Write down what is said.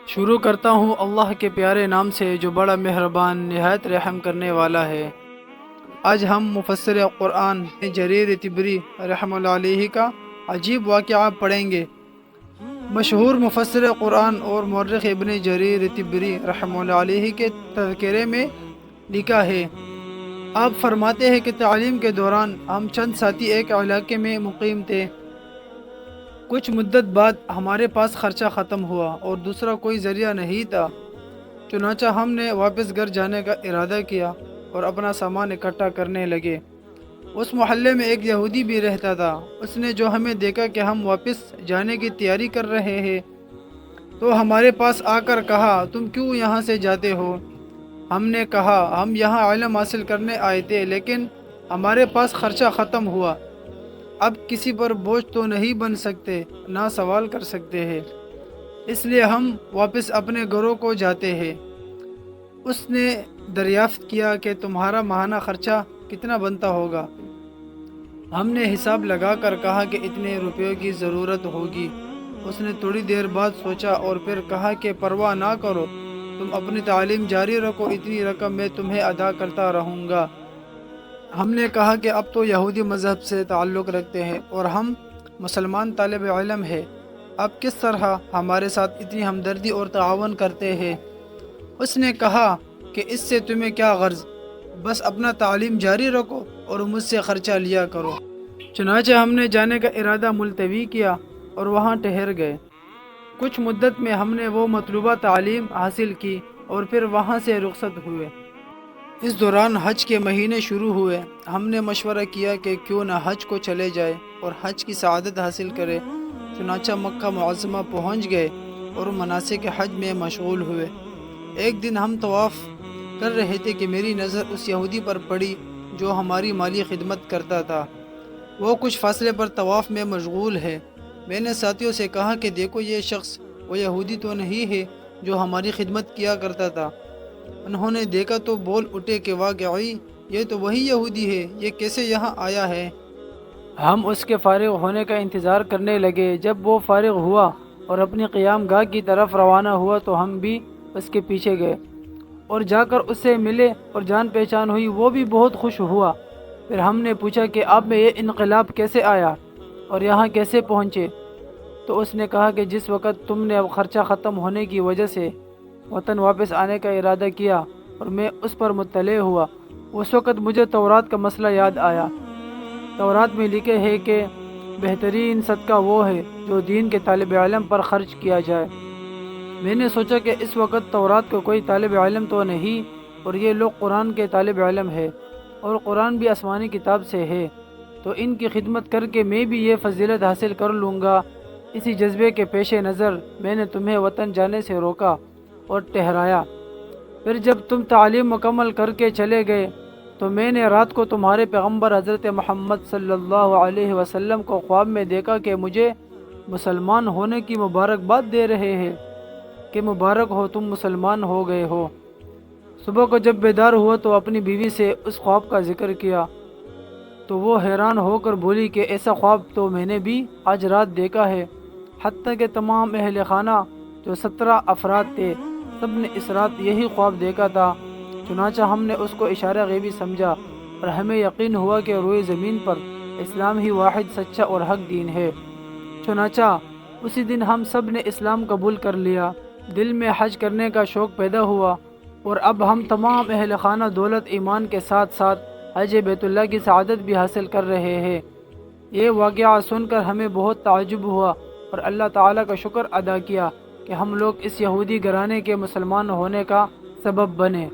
شروع کرتا ہوں اللہ کے پیارے نام سے جو بڑا مہربان نہایت رحم کرنے والا ہے۔ آج ہم مفسر قرآن جریر طبری رحمہ اللہ علیہ کا عجیب واقعہ پڑھیں گے۔ مشہور مفسر قرآن اور مورخ ابن جریر طبری رحمہ اللہ علیہ کے تذکرے میں لکھا ہے، آپ فرماتے ہیں کہ تعلیم کے دوران ہم چند ساتھی ایک علاقے میں مقیم تھے۔ کچھ مدت بعد ہمارے پاس خرچہ ختم ہوا اور دوسرا کوئی ذریعہ نہیں تھا، چنانچہ ہم نے واپس گھر جانے کا ارادہ کیا اور اپنا سامان اکٹھا کرنے لگے۔ اس محلے میں ایک یہودی بھی رہتا تھا۔ اس نے جو ہمیں دیکھا کہ ہم واپس جانے کی تیاری کر رہے ہیں تو ہمارے پاس آ کر کہا، تم کیوں یہاں سے جاتے ہو؟ ہم نے کہا، ہم یہاں علم حاصل کرنے آئے تھے لیکن ہمارے پاس خرچہ ختم ہوا، اب کسی پر بوجھ تو نہیں بن سکتے، نہ سوال کر سکتے ہیں، اس لیے ہم واپس اپنے گھروں کو جاتے ہیں۔ اس نے دریافت کیا کہ تمہارا ماہانہ خرچہ کتنا بنتا ہوگا؟ ہم نے حساب لگا کر کہا کہ اتنے روپیوں کی ضرورت ہوگی۔ اس نے تھوڑی دیر بعد سوچا اور پھر کہا کہ پرواہ نہ کرو، تم اپنی تعلیم جاری رکھو، اتنی رقم میں تمہیں ادا کرتا رہوں گا۔ ہم نے کہا کہ اب تو یہودی مذہب سے تعلق رکھتے ہیں اور ہم مسلمان طالب علم ہیں، اب کس طرح ہمارے ساتھ اتنی ہمدردی اور تعاون کرتے ہیں؟ اس نے کہا کہ اس سے تمہیں کیا غرض، بس اپنا تعلیم جاری رکھو اور مجھ سے خرچہ لیا کرو۔ چنانچہ ہم نے جانے کا ارادہ ملتوی کیا اور وہاں ٹھہر گئے۔ کچھ مدت میں ہم نے وہ مطلوبہ تعلیم حاصل کی اور پھر وہاں سے رخصت ہوئے۔ اس دوران حج کے مہینے شروع ہوئے۔ ہم نے مشورہ کیا کہ کیوں نہ حج کو چلے جائے اور حج کی سعادت حاصل کرے۔ چنانچہ مکہ معظمہ پہنچ گئے اور مناسک حج میں مشغول ہوئے۔ ایک دن ہم طواف کر رہے تھے کہ میری نظر اس یہودی پر پڑی جو ہماری مالی خدمت کرتا تھا۔ وہ کچھ فاصلے پر طواف میں مشغول ہے۔ میں نے ساتھیوں سے کہا کہ دیکھو، یہ شخص وہ یہودی تو نہیں ہے جو ہماری خدمت کیا کرتا تھا؟ انہوں نے دیکھا تو بول اٹھے کہ واقعی یہ تو وہی یہودی ہے، یہ کیسے یہاں آیا ہے؟ ہم اس کے فارغ ہونے کا انتظار کرنے لگے۔ جب وہ فارغ ہوا اور اپنی قیام گاہ کی طرف روانہ ہوا تو ہم بھی اس کے پیچھے گئے اور جا کر اس سے ملے اور جان پہچان ہوئی۔ وہ بھی بہت خوش ہوا۔ پھر ہم نے پوچھا کہ آپ میں یہ انقلاب کیسے آیا اور یہاں کیسے پہنچے؟ تو اس نے کہا کہ جس وقت تم نے اب خرچہ ختم ہونے کی وجہ سے وطن واپس آنے کا ارادہ کیا اور میں اس پر مطلع ہوا، اس وقت مجھے تورات کا مسئلہ یاد آیا۔ تورات میں لکھے ہے کہ بہترین صدقہ وہ ہے جو دین کے طالب علم پر خرچ کیا جائے۔ میں نے سوچا کہ اس وقت تورات کا کوئی طالب علم تو نہیں اور یہ لوگ قرآن کے طالب علم ہے اور قرآن بھی آسمانی کتاب سے ہے، تو ان کی خدمت کر کے میں بھی یہ فضیلت حاصل کر لوں گا۔ اسی جذبے کے پیش نظر میں نے تمہیں وطن جانے سے روکا اور ٹھہرایا۔ پھر جب تم تعلیم مکمل کر کے چلے گئے تو میں نے رات کو تمہارے پیغمبر حضرت محمد صلی اللہ علیہ وسلم کو خواب میں دیکھا کہ مجھے مسلمان ہونے کی مبارکباد دے رہے ہیں کہ مبارک ہو، تم مسلمان ہو گئے ہو۔ صبح کو جب بیدار ہوا تو اپنی بیوی سے اس خواب کا ذکر کیا تو وہ حیران ہو کر بولی کہ ایسا خواب تو میں نے بھی آج رات دیکھا ہے۔ حتیٰ کہ تمام اہل خانہ جو 17 افراد تھے سب نے اس رات یہی خواب دیکھا تھا۔ چنانچہ ہم نے اس کو اشارہ غیبی سمجھا اور ہمیں یقین ہوا کہ روئے زمین پر اسلام ہی واحد سچا اور حق دین ہے۔ چنانچہ اسی دن ہم سب نے اسلام قبول کر لیا۔ دل میں حج کرنے کا شوق پیدا ہوا اور اب ہم تمام اہل خانہ دولت ایمان کے ساتھ ساتھ حج بیت اللہ کی سعادت بھی حاصل کر رہے ہیں۔ یہ واقعہ سن کر ہمیں بہت تعجب ہوا اور اللہ تعالیٰ کا شکر ادا کیا کہ ہم لوگ اس یہودی گھرانے کے مسلمان ہونے کا سبب بنے۔